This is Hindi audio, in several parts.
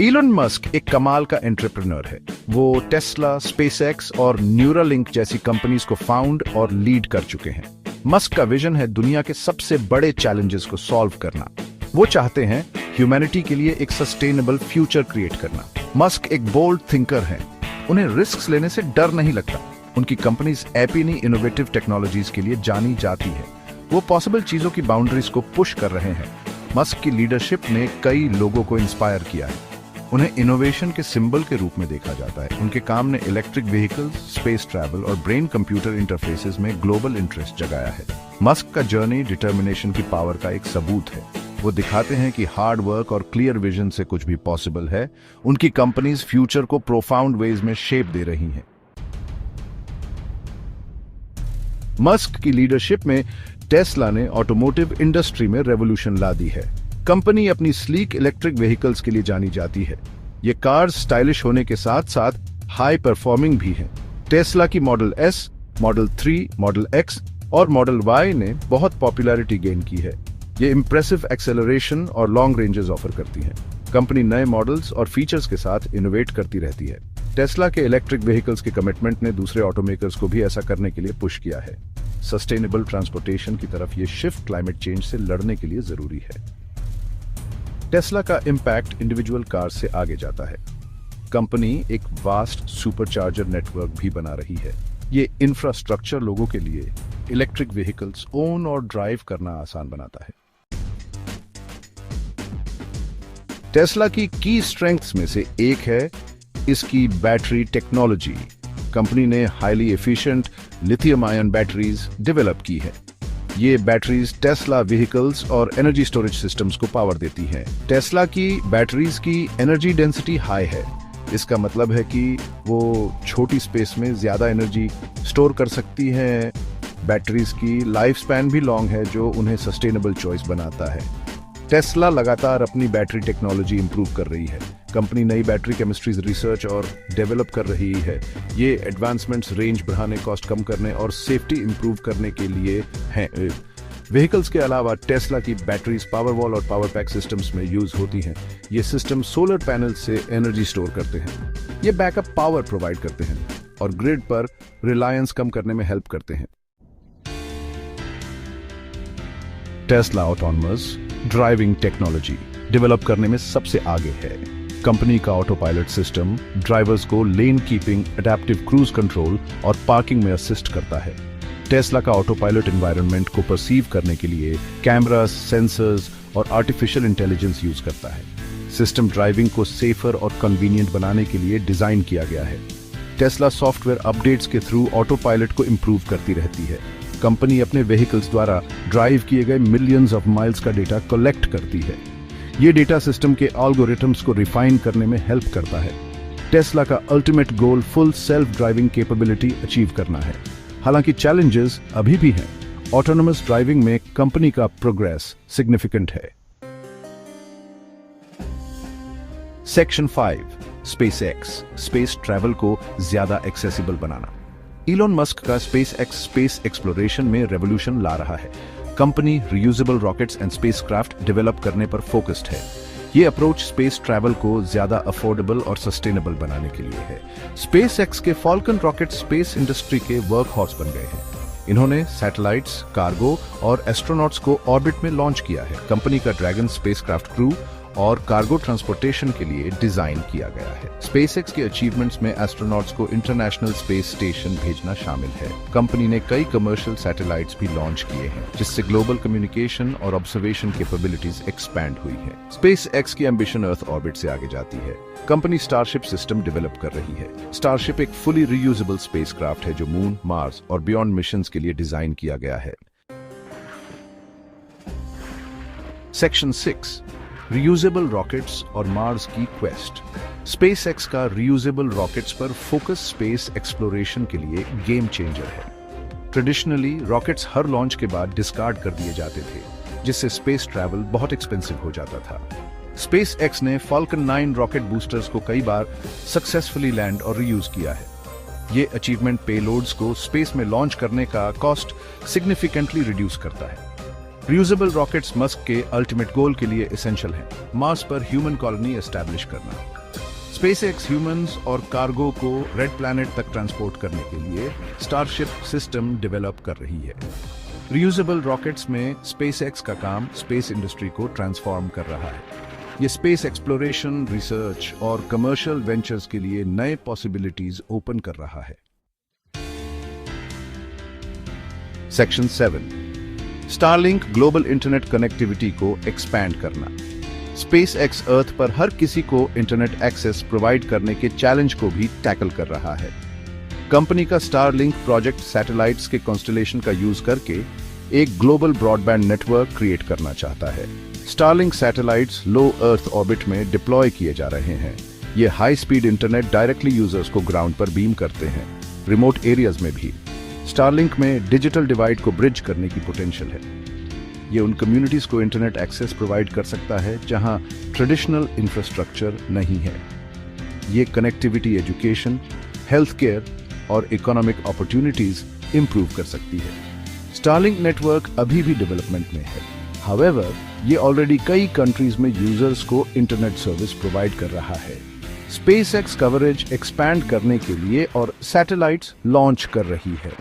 इलोन मस्क एक कमाल का एंटरप्रेन्योर है। वो टेस्ला, स्पेसएक्स और न्यूरालिंक जैसी कंपनीज को फाउंड और लीड कर चुके हैं। मस्क का विजन है दुनिया के सबसे बड़े चैलेंजेस को सॉल्व करना। वो चाहते हैं ह्यूमैनिटी के लिए एक सस्टेनेबल फ्यूचर क्रिएट करना। मस्क एक बोल्ड थिंकर हैं। उन्हें रिस्क लेने से डर नहीं लगता। उनकी कंपनीज एपिनी इनोवेटिव टेक्नोलॉजीज के लिए जानी जाती है। वो पॉसिबल चीजों की बाउंड्रीज को पुश कर रहे हैं। मस्क की लीडरशिप ने कई लोगों को इंस्पायर किया है। उन्हें इनोवेशन के सिंबल के रूप में देखा जाता है। उनके काम ने इलेक्ट्रिक व्हीकल्स, स्पेस ट्रैवल और ब्रेन कंप्यूटर इंटरफेसेस में ग्लोबल इंटरेस्ट जगाया है। मस्क का जर्नी डिटर्मिनेशन की पावर का एक सबूत है। वो दिखाते हैं कि हार्ड वर्क और क्लियर विजन से कुछ भी पॉसिबल है। उनकी कंपनीज फ्यूचर को प्रोफाउंड वेज में शेप दे रही हैं। मस्क की लीडरशिप में टेस्ला ने ऑटोमोटिव इंडस्ट्री में रेवोल्यूशन ला दी है। कंपनी अपनी स्लीक इलेक्ट्रिक व्हीकल्स के लिए जानी जाती है। ये कार्स स्टाइलिश होने के साथ साथ हाई परफॉर्मिंग भी हैं। टेस्ला की model S, model 3, model x और मॉडल वाई ने बहुत पॉपुलैरिटी गेन की है। ये इंप्रेसिव एक्सेलरेशन और लॉन्ग रेंजेस ऑफर करती हैं। कंपनी नए मॉडल्स और फीचर्स के साथ इनोवेट करती रहती है। टेस्ला के इलेक्ट्रिक व्हीकल्स के कमिटमेंट ने दूसरे ऑटोमेकर्स को भी ऐसा करने के लिए पुश किया है। सस्टेनेबल ट्रांसपोर्टेशन की तरफ ये शिफ्ट क्लाइमेट चेंज से लड़ने के लिए जरूरी है। टेस्ला का इंपैक्ट इंडिविजुअल कार से आगे जाता है। कंपनी एक वास्ट सुपरचार्जर नेटवर्क भी बना रही है। ये इंफ्रास्ट्रक्चर लोगों के लिए इलेक्ट्रिक व्हीकल्स ओन और ड्राइव करना आसान बनाता है। टेस्ला की स्ट्रेंथ्स में से एक है इसकी बैटरी टेक्नोलॉजी। कंपनी ने highly efficient lithium ion batteries develop की है। ये बैटरीज टेस्ला व्हीकल्स और एनर्जी स्टोरेज सिस्टम्स को पावर देती हैं। टेस्ला की बैटरीज की एनर्जी डेंसिटी हाई है। इसका मतलब है कि वो छोटी स्पेस में ज्यादा एनर्जी स्टोर कर सकती हैं। बैटरीज की लाइफ स्पैन भी लॉन्ग है, जो उन्हें सस्टेनेबल चॉइस बनाता है। टेस्ला लगातार अपनी बैटरी टेक्नोलॉजी इंप्रूव कर रही है। कंपनी नई बैटरी केमिस्ट्रीज रिसर्च और डेवलप कर रही है। ये एडवांसमेंट्स रेंज बढ़ाने, कॉस्ट कम करने और सेफ्टी इंप्रूव करने के लिए हैं। व्हीकल्स के अलावा टेस्ला की बैटरीज पावर वॉल और पावर पैक सिस्टम्स में यूज होती हैं। ये सिस्टम सोलर पैनल से एनर्जी स्टोर करते हैं। ये बैकअप पावर प्रोवाइड करते हैं और ग्रिड पर रिलायंस कम करने में हेल्प करते हैं। Tesla autonomous driving technology develop करने में सबसे आगे है। कंपनी का ऑटो पायलट सिस्टम ड्राइवर्स को लेन कीपिंग, एडेप्टिव क्रूज कंट्रोल और पार्किंग में असिस्ट करता है। टेस्ला का ऑटो पायलट एनवायरनमेंट को परसीव करने के लिए कैमरास, सेंसर्स और आर्टिफिशियल इंटेलिजेंस यूज करता है। सिस्टम ड्राइविंग को सेफर और कन्वीनियंट बनाने के लिए डिजाइन किया गया है। टेस्ला सॉफ्टवेयर अपडेट्स के थ्रू ऑटो पायलट को इंप्रूव करती रहती है। कंपनी अपने व्हीकल्स द्वारा ड्राइव किए गए मिलियंस ऑफ माइल्स का डेटा कलेक्ट करती है। ये डेटा सिस्टम के एल्गोरिथम्स को रिफाइन करने में हेल्प करता है। टेस्ला का ultimate goal full self driving capability achieve करना है। हालांकि चैलेंजेस अभी भी हैं। ऑटोनोमस ड्राइविंग में कंपनी का प्रोग्रेस सिग्निफिकेंट है। सेक्शन 5 स्पेसएक्स, स्पेस ट्रैवल को ज्यादा एक्सेसिबल बनाना। इलोन मस्क का स्पेसएक्स स्पेस एक्सप्लोरेशन में रेवोल्यूशन ला रहा है। Company reusable rockets and spacecraft develop करने पर फोकस्ड है। ये अप्रोच स्पेस ट्रैवल को ज्यादा अफोर्डेबल और सस्टेनेबल बनाने के लिए है। स्पेसएक्स के फॉल्कन रॉकेट स्पेस इंडस्ट्री के वर्क हॉर्स बन गए हैं। इन्होंने सैटेलाइट्स, कार्गो और एस्ट्रोनॉट्स को ऑर्बिट में लॉन्च किया है। कंपनी का ड्रैगन स्पेसक्राफ्ट क्रू और कार्गो ट्रांसपोर्टेशन के लिए डिजाइन किया गया है। स्पेसएक्स के अचीवमेंट्स में एस्ट्रोनॉट्स को इंटरनेशनल स्पेस स्टेशन भेजना शामिल है। कंपनी ने कई कमर्शियल सैटेलाइट्स भी लॉन्च किए हैं, जिससे ग्लोबल कम्युनिकेशन और ऑब्जर्वेशन कैपेबिलिटीज एक्सपैंड हुई है। स्पेसएक्स की एम्बिशन अर्थ ऑर्बिट से आगे जाती है। कंपनी स्टारशिप सिस्टम डेवलप कर रही है। स्टारशिप एक फुली रीयूजेबल स्पेसक्राफ्ट है जो मून, मार्स और बियॉन्ड मिशंस के लिए डिजाइन किया गया है। सेक्शन 6 रियूजेबल रॉकेट्स और मार्स की क्वेस्ट। स्पेसएक्स का रियूजेबल रॉकेट्स पर फोकस स्पेस एक्सप्लोरेशन के लिए गेम चेंजर है। ट्रेडिशनली रॉकेट्स हर लॉन्च के बाद डिस्कार्ड कर दिए जाते थे, जिससे स्पेस ट्रैवल बहुत एक्सपेंसिव हो जाता था। स्पेसएक्स ने फाल्कन 9 रॉकेट बूस्टर्स को कई बार सक्सेसफुली लैंड और रीयूज किया है। ये अचीवमेंट पेलोड्स को स्पेस में लॉन्च करने का कॉस्ट सिग्निफिकेंटली रिड्यूस करता है। रियूजेबल रॉकेट्स मस्क के अल्टीमेट गोल के लिए एसेंशियल हैं। मार्स पर ह्यूमन कॉलोनी एस्टैब्लिश करना। स्पेसएक्स ह्यूमंस और कार्गो को रेड प्लैनेट तक ट्रांसपोर्ट करने के लिए स्टारशिप सिस्टम डेवलप कर रही है। रियूजेबल रॉकेट्स में स्पेसएक्स का काम स्पेस इंडस्ट्री को ट्रांसफॉर्म कर रहा है। ये स्पेस एक्सप्लोरेशन, रिसर्च और कमर्शियल वेंचर्स के लिए नए पॉसिबिलिटीज ओपन कर रहा है। Section 7, Starlink global internet connectivity को एक्सपैंड करना। स्पेसएक्स अर्थ पर हर किसी को इंटरनेट एक्सेस प्रोवाइड करने के चैलेंज को भी टैकल कर रहा है। कंपनी का स्टारलिंक प्रोजेक्ट सैटेलाइट्स के कॉन्स्टलेशन का यूज करके एक ग्लोबल ब्रॉडबैंड नेटवर्क क्रिएट करना चाहता है। स्टारलिंक सैटेलाइट्स लो अर्थ ऑर्बिट में डिप्लॉय किए जा रहे हैं। ये high speed internet directly users को ग्राउंड पर बीम करते हैं, रिमोट एरियाज में भी। स्टारलिंक में डिजिटल डिवाइड को ब्रिज करने की पोटेंशियल है। ये उन कम्युनिटीज को इंटरनेट एक्सेस प्रोवाइड कर सकता है जहां ट्रेडिशनल इंफ्रास्ट्रक्चर नहीं है। ये कनेक्टिविटी एजुकेशन, हेल्थ केयर और इकोनॉमिक अपॉर्चुनिटीज इंप्रूव कर सकती है। स्टारलिंक नेटवर्क अभी भी डेवलपमेंट में है। हाउएवर, ये ऑलरेडी कई कंट्रीज में यूजर्स को इंटरनेट सर्विस प्रोवाइड कर रहा है। स्पेसएक्स कवरेज एक्सपैंड करने के लिए और सैटेलाइट्स लॉन्च कर रही है।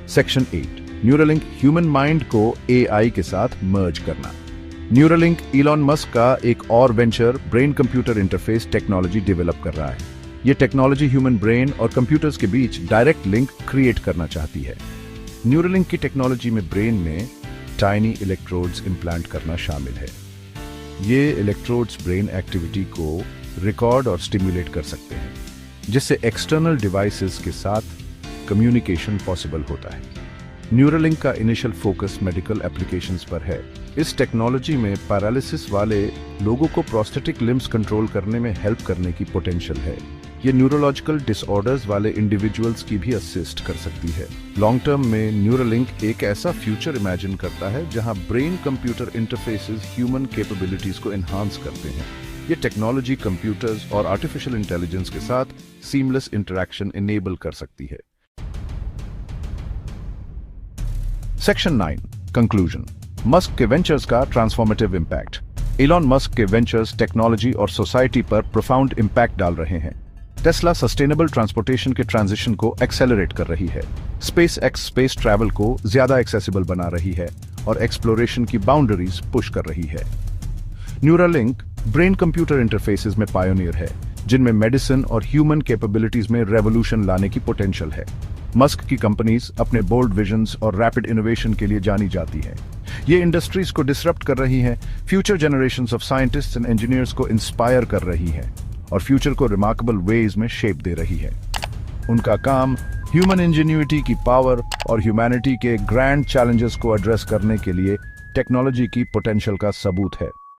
सेक्शन 8, न्यूरालिंक ह्यूमन माइंड को एआई के साथ मर्ज करना। न्यूरालिंक इलॉन मस्क का एक और venture brain computer interface technology develop कर रहा है। यह टेक्नोलॉजी ह्यूमन ब्रेन और कंप्यूटर्स के बीच डायरेक्ट लिंक क्रिएट करना चाहती है। न्यूरालिंक की टेक्नोलॉजी में ब्रेन में टाइनी इलेक्ट्रोड्स इंप्लांट करना शामिल है। ये इलेक्ट्रोड्स ब्रेन एक्टिविटी को रिकॉर्ड और स्टिम्युलेट कर सकते हैं, जिससे एक्सटर्नल डिवाइसेस के साथ कम्युनिकेशन पॉसिबल होता है। न्यूरालिंक का इनिशियल फोकस मेडिकल एप्लीकेशंस पर है। इस टेक्नोलॉजी में पैरालिसिस वाले लोगों को प्रोस्थेटिक लिम्स कंट्रोल करने में हेल्प करने की पोटेंशियल है। ये न्यूरोलॉजिकल डिसऑर्डर्स वाले इंडिविजुअल्स की भी असिस्ट कर सकती है। लॉन्ग टर्म में न्यूरालिंक एक ऐसा फ्यूचर इमेजिन करता है जहां brain computer interfaces human capabilities को एनहांस करते हैं। ये टेक्नोलॉजी कंप्यूटर्स और आर्टिफिशियल इंटेलिजेंस के साथ सीमलेस इंटरैक्शन इनेबल कर सकती है। Section 9, conclusion. मस्क के वेंचर्स का ट्रांसफॉर्मेटिव इम्पैक्ट। इलॉन मस्क के वेंचर्स टेक्नोलॉजी और सोसाइटी पर प्रोफाउंड इम्पैक्ट डाल रहे हैं। टेस्ला सस्टेनेबल ट्रांसपोर्टेशन के ट्रांजिशन को एक्सेलरेट कर रही है। स्पेसएक्स स्पेस ट्रैवल को ज्यादा एक्सेसिबल बना रही है और एक्सप्लोरेशन की बाउंड्रीज पुश कर रही है। न्यूरालिंक ब्रेन कंप्यूटर इंटरफेसेस में पायोनियर है, जिनमें मेडिसिन और ह्यूमन कैपेबिलिटीज में रेवोल्यूशन लाने की पोटेंशियल है। मस्क की कंपनीज अपने बोल्ड विजन्स और रैपिड इनोवेशन के लिए जानी जाती हैं। ये इंडस्ट्रीज को डिसरप्ट कर रही हैं, future generations of scientists and engineers को इंस्पायर कर रही हैं और फ्यूचर को रिमार्केबल वेज में शेप दे रही है। उनका काम ह्यूमन इंजीन्यूइटी की पावर और ह्यूमैनिटी के ग्रैंड चैलेंजेस को एड्रेस करने के लिए टेक्नोलॉजी की पोटेंशियल का सबूत है।